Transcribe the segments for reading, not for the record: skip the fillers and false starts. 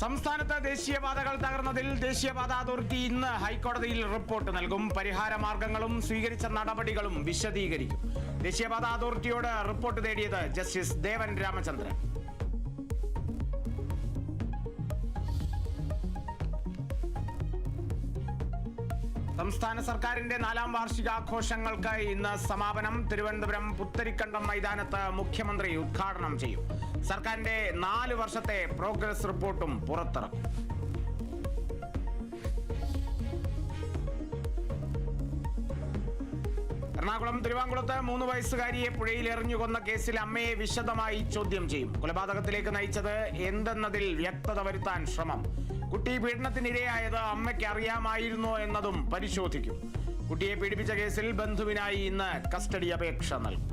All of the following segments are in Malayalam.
സംസ്ഥാനത്ത് ദേശീയപാതകൾ തകർന്നതിൽ ദേശീയപാത അതോറിറ്റി ഇന്ന് ഹൈക്കോടതിയിൽ റിപ്പോർട്ട് നൽകും. പരിഹാര മാർഗങ്ങളും സ്വീകരിച്ച നടപടികളും വിശദീകരിക്കും. ദേശീയപാത അതോറിറ്റിയോട് റിപ്പോർട്ട് തേടിയത് ജസ്റ്റിസ് ദേവൻ രാമചന്ദ്രൻ. സംസ്ഥാന സർക്കാരിന്റെ 4ാം വാർഷികാഘോഷങ്ങൾക്ക് ഇന്ന് സമാപനം. തിരുവനന്തപുരം പുത്തരിക്കണ്ടം മൈതാനത്ത് മുഖ്യമന്ത്രി ഉദ്ഘാടനം ചെയ്യും. സർക്കാരിന്റെ 4 വർഷത്തെ പ്രോഗ്രസ് റിപ്പോർട്ടും പുറത്തിറക്കും. എറണാകുളം തിരുവാങ്കുളത്ത് 3 വയസ്സുകാരിയെ പുഴയിൽ എറിഞ്ഞു കൊന്ന കേസിൽ അമ്മയെ വിശദമായി ചോദ്യം ചെയ്യും. കൊലപാതകത്തിലേക്ക് നയിച്ചത് എന്തെന്നതിൽ വ്യക്തത വരുത്താൻ ശ്രമം. കുട്ടി പീഡനത്തിനിരയായത് അമ്മയ്ക്ക് അറിയാമായിരുന്നോ എന്നതും പരിശോധിക്കും. കുട്ടിയെ പീഡിപ്പിച്ച കേസിൽ ബന്ധുവിനായി ഇന്ന് കസ്റ്റഡി അപേക്ഷ നൽകും.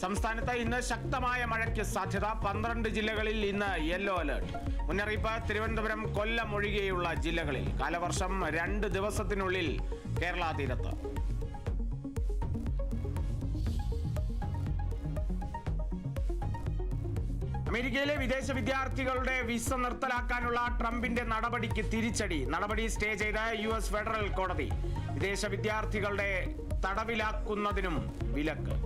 സംസ്ഥാനത്ത് ഇന്ന് ശക്തമായ മഴയ്ക്ക് സാധ്യത. 12 ജില്ലകളിൽ ഇന്ന് യെല്ലോ അലേർട്ട്. മുന്നറിയിപ്പ് തിരുവനന്തപുരം, കൊല്ലം ഒഴികെയുള്ള ജില്ലകളിൽ. കാലവർഷം 2 ദിവസത്തിനുള്ളിൽ കേരള തീരത്ത്. അമേരിക്കയിലെ വിദേശ വിദ്യാർത്ഥികളുടെ വിസ നിർത്തലാക്കാനുള്ള ട്രംപിന്റെ നടപടിക്ക് തിരിച്ചടി. നടപടി സ്റ്റേ ചെയ്ത US ഫെഡറൽ കോടതി. വിദേശ വിദ്യാർത്ഥികളുടെ തടവിലാക്കുന്നതിനും വിലക്ക്.